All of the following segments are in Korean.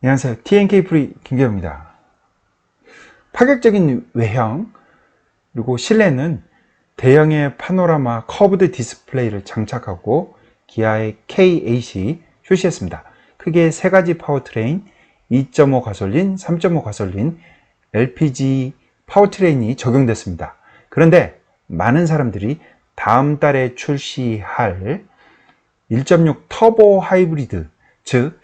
안녕하세요. TNK 프리 김기호입니다. 파격적인 외형 그리고 실내는 대형의 파노라마 커브드 디스플레이를 장착하고 기아의 K8이 출시했습니다. 크게 세 가지 파워트레인, 2.5 가솔린, 3.5 가솔린, LPG 파워트레인이 적용됐습니다. 그런데 많은 사람들이 다음 달에 출시할 1.6 터보 하이브리드, 즉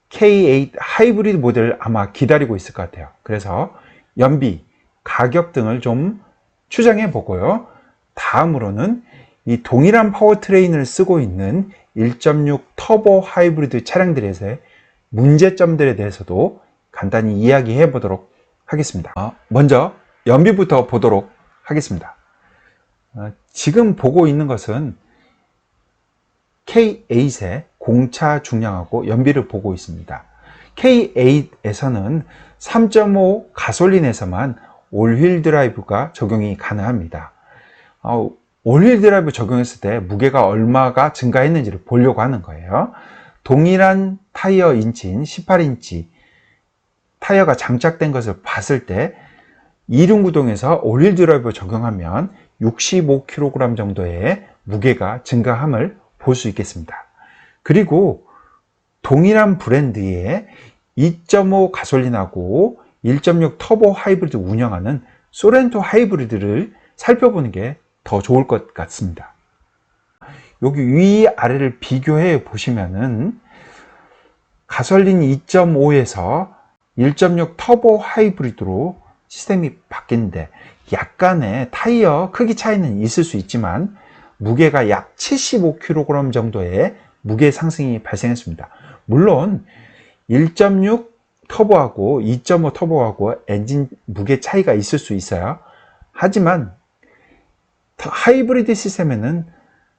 K8 하이브리드 모델을 아마 기다리고 있을 것 같아요. 그래서 연비, 가격 등을 좀 추정해 보고요. 다음으로는 이 동일한 파워트레인을 쓰고 있는 1.6 터보 하이브리드 차량들에서의 문제점들에 대해서도 간단히 이야기해 보도록 하겠습니다. 먼저 연비부터 보도록 하겠습니다. 지금 보고 있는 것은 K8의 공차 중량하고 연비를 보고 있습니다. K8에서는 3.5 가솔린에서만 올휠 드라이브가 적용이 가능합니다. 올휠 드라이브 적용했을 때 무게가 얼마가 증가했는지를 보려고 하는 거예요. 동일한 타이어 인치인 18인치 타이어가 장착된 것을 봤을 때 이륜구동에서 올휠 드라이브 적용하면 65kg 정도의 무게가 증가함을 볼 수 있겠습니다. 그리고 동일한 브랜드의 2.5 가솔린하고 1.6 터보 하이브리드 운영하는 소렌토 하이브리드를 살펴보는 게 더 좋을 것 같습니다. 여기 위아래를 비교해 보시면은 가솔린 2.5에서 1.6 터보 하이브리드로 시스템이 바뀌는데 약간의 타이어 크기 차이는 있을 수 있지만 무게가 약 75kg 정도의 무게 상승이 발생했습니다. 물론 1.6 터보하고 2.5 터보하고 엔진 무게 차이가 있을 수 있어요. 하지만 하이브리드 시스템에는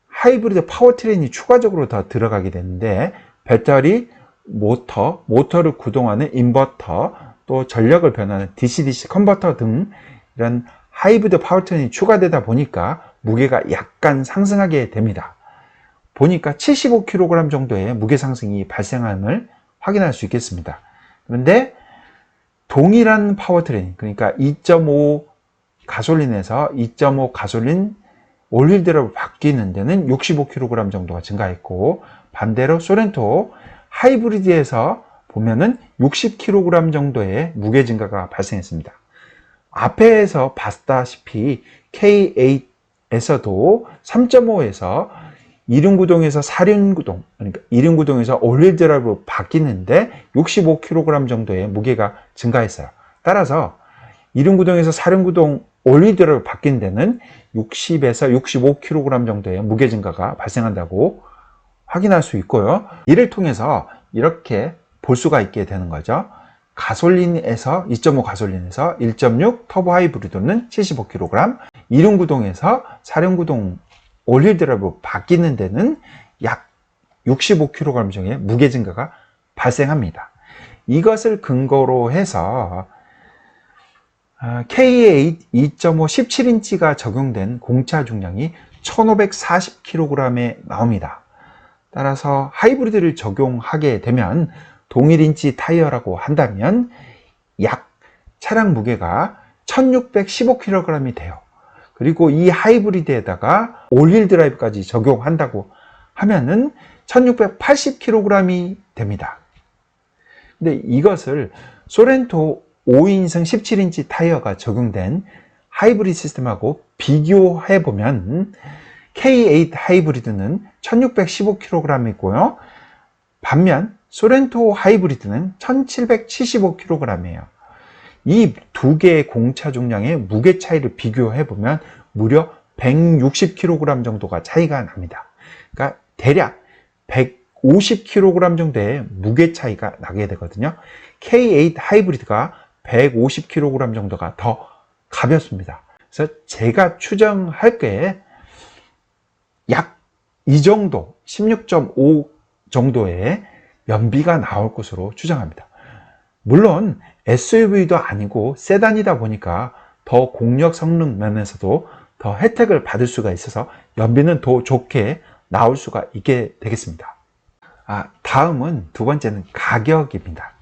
하이브리드 파워트레인이 추가적으로 더 들어가게 되는데 배터리, 모터를 구동하는 인버터, 또 전력을 변하는 DC-DC 컨버터 등 이런 하이브리드 파워트레인이 추가되다 보니까 무게가 약간 상승하게 됩니다. 보니까 75kg 정도의 무게 상승이 발생함을 확인할 수 있겠습니다. 그런데 동일한 파워트레인, 그러니까 2.5 가솔린에서 2.5 가솔린 올휠 드라이브로 바뀌는 데는 65kg 정도가 증가했고, 반대로 소렌토 하이브리드에서 보면은 60kg 정도의 무게 증가가 발생했습니다. 앞에서 봤다시피 K8에서도 3.5에서 2륜구동에서 4륜구동, 그러니까 2륜구동에서 올휠 드라이브로 바뀌는데 65kg 정도의 무게가 증가했어요. 따라서 2륜구동에서 4륜구동 올휠 드라이브로 바뀐 데는 60에서 65kg 정도의 무게 증가가 발생한다고 확인할 수 있고요. 이를 통해서 이렇게 볼 수가 있게 되는 거죠. 가솔린에서 2.5 가솔린에서 1.6 터보 하이브리드는 75kg, 2륜구동에서 4륜구동 올휠 드라이브로 바뀌는 데는 약 65kg 정도의 무게 증가가 발생합니다. 이것을 근거로 해서 K8 2.5 17인치가 적용된 공차 중량이 1540kg에 나옵니다. 따라서 하이브리드를 적용하게 되면 동일 인치 타이어라고 한다면 약 차량 무게가 1615kg이 돼요. 그리고 이 하이브리드에다가 올휠 드라이브까지 적용한다고 하면은 1680kg이 됩니다. 근데 이것을 소렌토 5인승 17인치 타이어가 적용된 하이브리드 시스템하고 비교해 보면 K8 하이브리드는 1615kg이고요. 반면 소렌토 하이브리드는 1775kg이에요. 이 두 개의 공차 중량의 무게 차이를 비교해 보면 무려 160kg 정도가 차이가 납니다. 그러니까 대략 150kg 정도의 무게 차이가 나게 되거든요. K8 하이브리드가 150kg 정도가 더 가볍습니다. 그래서 제가 추정할 게 약 이 정도, 16.5 정도의 연비가 나올 것으로 추정합니다. 물론 SUV도 아니고 세단이다 보니까 더 공력 성능 면에서도 더 혜택을 받을 수가 있어서 연비는 더 좋게 나올 수가 있게 되겠습니다. 다음은 두 번째는 가격입니다.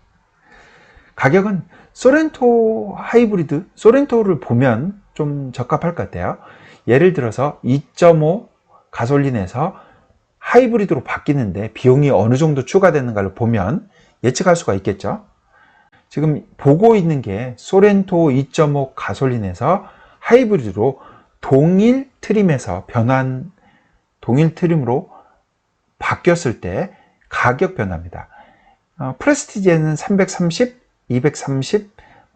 가격은 소렌토 하이브리드, 소렌토를 보면 좀 적합할 것 같아요. 예를 들어서 2.5 가솔린에서 하이브리드로 바뀌는데 비용이 어느 정도 추가되는가를 보면 예측할 수가 있겠죠. 지금 보고 있는 게 소렌토 2.5 가솔린에서 하이브리드로 동일 트림에서 변환, 동일 트림으로 바뀌었을 때 가격 변화입니다. 프레스티지에는 330, 230,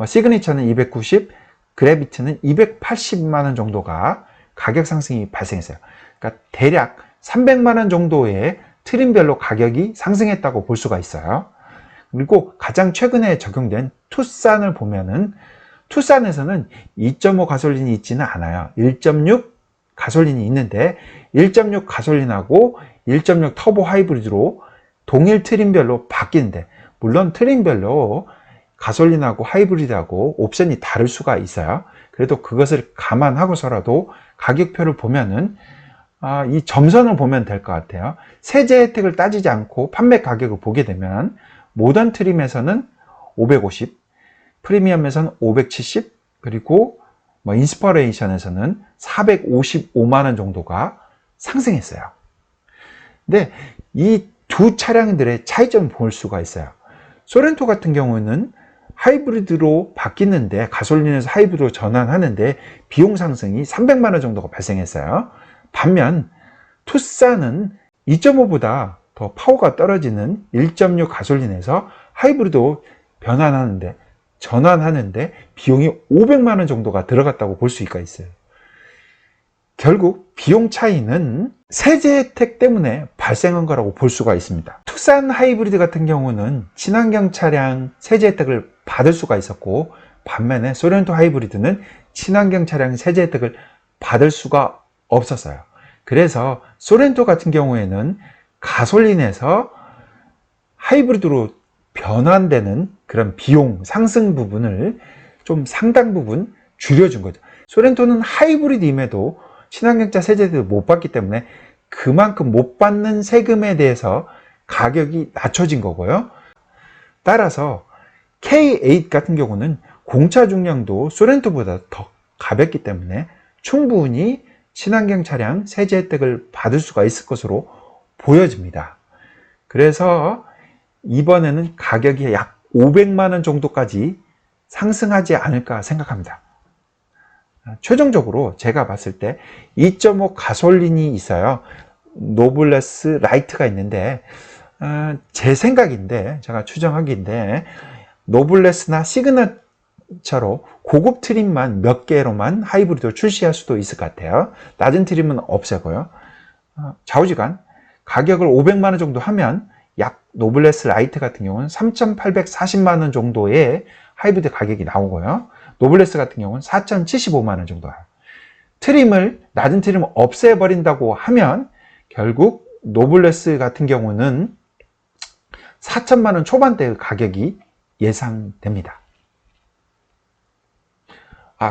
시그니처는 290, 그래비티는 280만원 정도가 가격 상승이 발생했어요. 그러니까 대략 300만원 정도의 트림별로 가격이 상승했다고 볼 수가 있어요. 그리고 가장 최근에 적용된 투싼을 보면은 투싼에서는 2.5 가솔린이 있지는 않아요. 1.6 가솔린이 있는데 1.6 가솔린하고 1.6 터보 하이브리드로 동일 트림별로 바뀌는데, 물론 트림별로 가솔린하고 하이브리드하고 옵션이 다를 수가 있어요. 그래도 그것을 감안하고서라도 가격표를 보면은 이 점선을 보면 될 것 같아요. 세제 혜택을 따지지 않고 판매 가격을 보게 되면 모던 트림에서는 550, 프리미엄에서는 570, 그리고 인스퍼레이션에서는 455만원 정도가 상승했어요. 근데 이 두 차량들의 차이점을 볼 수가 있어요. 소렌토 같은 경우는 하이브리드로 바뀌는데, 가솔린에서 하이브리드로 전환하는데 비용 상승이 300만원 정도가 발생했어요. 반면 투싼은 2.5보다 더 파워가 떨어지는 1.6 가솔린에서 하이브리드로 전환하는데 비용이 500만원 정도가 들어갔다고 볼 수가 있어요. 결국 비용 차이는 세제 혜택 때문에 발생한 거라고 볼 수가 있습니다. 투싼 하이브리드 같은 경우는 친환경 차량 세제 혜택을 받을 수가 있었고, 반면에 소렌토 하이브리드는 친환경 차량 세제 혜택을 받을 수가 없었어요. 그래서 소렌토 같은 경우에는 가솔린에서 하이브리드로 변환되는 그런 비용 상승 부분을 좀 상당 부분 줄여준 거죠. 소렌토는 하이브리드임에도 친환경차 세제를 못 받기 때문에 그만큼 못 받는 세금에 대해서 가격이 낮춰진 거고요. 따라서 K8 같은 경우는 공차 중량도 소렌토보다 더 가볍기 때문에 충분히 친환경 차량 세제 혜택을 받을 수가 있을 것으로 보여집니다. 그래서 이번에는 가격이 약 500만원 정도까지 상승하지 않을까 생각합니다. 최종적으로 제가 봤을 때 2.5 가솔린이 있어요. 노블레스 라이트가 있는데, 제 생각인데, 제가 추정하기인데, 노블레스나 시그너처로 고급 트림만 몇 개로만 하이브리드로 출시할 수도 있을 것 같아요. 낮은 트림은 없애고요. 좌우지간 가격을 500만원 정도 하면 약 노블레스 라이트 같은 경우는 3,840만원 정도의 하이브리드 가격이 나오고요. 노블레스 같은 경우는 4,075만원 정도. 낮은 트림을 없애버린다고 하면 결국 노블레스 같은 경우는 4천만원 초반대의 가격이 예상됩니다.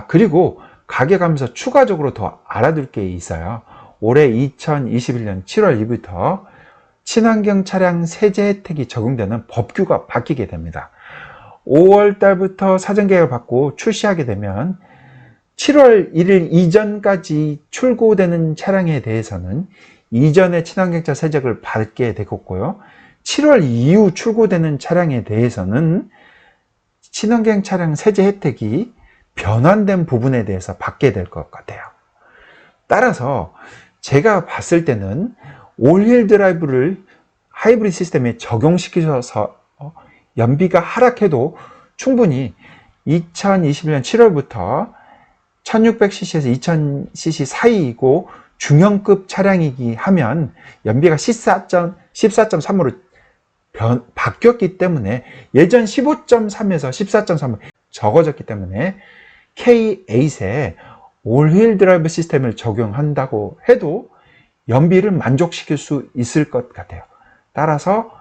그리고 가격하면서 추가적으로 더 알아둘 게 있어요. 올해 2021년 7월 2일부터 친환경 차량 세제 혜택이 적용되는 법규가 바뀌게 됩니다. 5월 달부터 사전 계약을 받고 출시하게 되면 7월 1일 이전까지 출고되는 차량에 대해서는 이전의 친환경차 세제를 받게 되겠고요. 7월 이후 출고되는 차량에 대해서는 친환경 차량 세제 혜택이 변환된 부분에 대해서 받게 될 것 같아요. 따라서 제가 봤을 때는 올휠 드라이브를 하이브리드 시스템에 적용시키셔서 연비가 하락해도 충분히 2021년 7월부터 1600cc에서 2000cc 사이이고 중형급 차량이기 하면 연비가 14.3으로 바뀌었기 때문에 예전 15.3에서 14.3으로 적어졌기 때문에 K8에 올휠 드라이브 시스템을 적용한다고 해도 연비를 만족시킬 수 있을 것 같아요. 따라서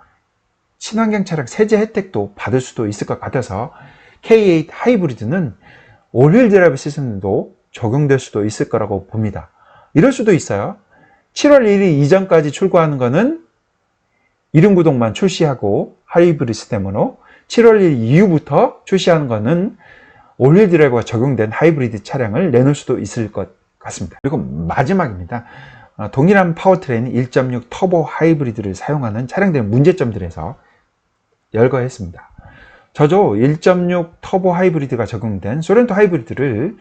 친환경 차량 세제 혜택도 받을 수도 있을 것 같아서 K8 하이브리드는 올휠 드라이브 시스템도 적용될 수도 있을 거라고 봅니다. 이럴 수도 있어요. 7월 1일 이전까지 출고하는 거는 이륜구동만 출시하고 하이브리드 시스템으로 7월 1일 이후부터 출시하는 거는 올휠 드라이브가 적용된 하이브리드 차량을 내놓을 수도 있을 것 같습니다. 그리고 마지막입니다. 동일한 파워트레인 1.6 터보 하이브리드를 사용하는 차량들의 문제점들에서 열거했습니다. 저도 1.6 터보 하이브리드가 적용된 소렌토 하이브리드를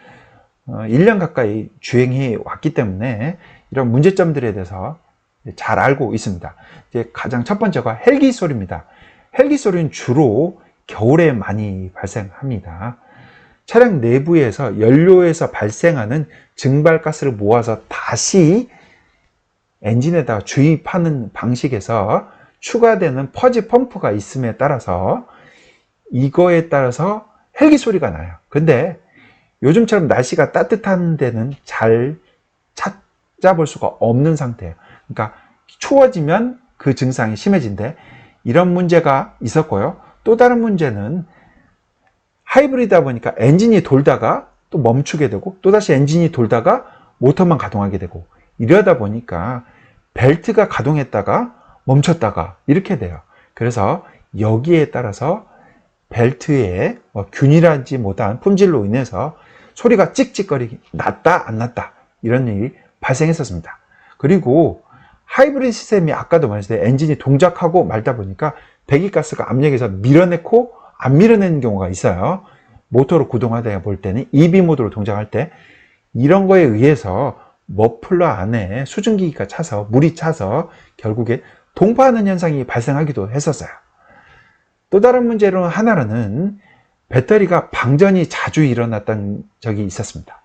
1년 가까이 주행해 왔기 때문에 이런 문제점들에 대해서 잘 알고 있습니다. 이제 가장 첫 번째가 헬기 소리입니다. 헬기 소리는 주로 겨울에 많이 발생합니다. 차량 내부에서 연료에서 발생하는 증발가스를 모아서 다시 엔진에다가 주입하는 방식에서 추가되는 퍼지 펌프가 있음에 따라서 이거에 따라서 헬기 소리가 나요. 근데 요즘처럼 날씨가 따뜻한 데는 잘 찾아볼 수가 없는 상태예요. 그러니까 추워지면 그 증상이 심해진대. 이런 문제가 있었고요. 또 다른 문제는 하이브리드다 보니까 엔진이 돌다가 또 멈추게 되고 또다시 엔진이 돌다가 모터만 가동하게 되고 이러다 보니까 벨트가 가동했다가 멈췄다가 이렇게 돼요. 그래서 여기에 따라서 벨트의 균일하지 못한 품질로 인해서 소리가 찍찍거리기 났다 안 났다 이런 일이 발생했었습니다. 그리고 하이브리드 시스템이 아까도 말했듯이 엔진이 동작하고 말다 보니까 배기가스가 압력에서 밀어내고 안 밀어내는 경우가 있어요. 모터로 구동하다 볼 때는 EB 모드로 동작할 때 이런 거에 의해서 머플러 안에 수증기가 차서 물이 차서 결국에 동파하는 현상이 발생하기도 했었어요. 또 다른 문제로 하나로는 배터리가 방전이 자주 일어났던 적이 있었습니다.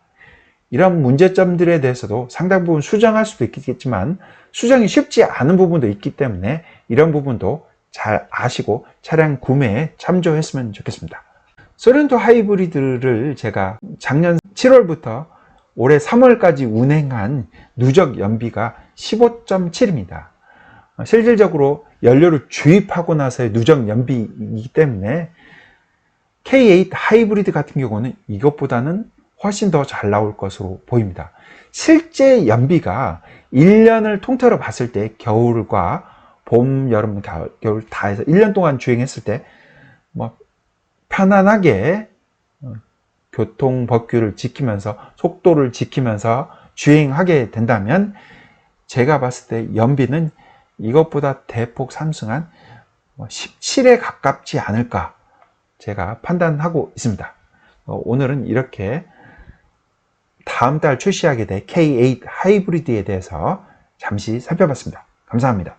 이런 문제점들에 대해서도 상당 부분 수정할 수도 있겠지만 수정이 쉽지 않은 부분도 있기 때문에 이런 부분도 잘 아시고 차량 구매에 참조했으면 좋겠습니다. 소렌토 하이브리드를 제가 작년 7월부터 올해 3월까지 운행한 누적 연비가 15.7입니다. 실질적으로 연료를 주입하고 나서의 누적 연비이기 때문에 K8 하이브리드 같은 경우는 이것보다는 훨씬 더 잘 나올 것으로 보입니다. 실제 연비가 1년을 통틀어 봤을 때 겨울과 봄, 여름, 겨울 다 해서 1년 동안 주행했을 때 편안하게 교통 법규를 지키면서 속도를 지키면서 주행하게 된다면 제가 봤을 때 연비는 이것보다 대폭 상승한 17에 가깝지 않을까 제가 판단하고 있습니다. 오늘은 이렇게 다음 달 출시하게 될 K8 하이브리드에 대해서 잠시 살펴봤습니다. 감사합니다.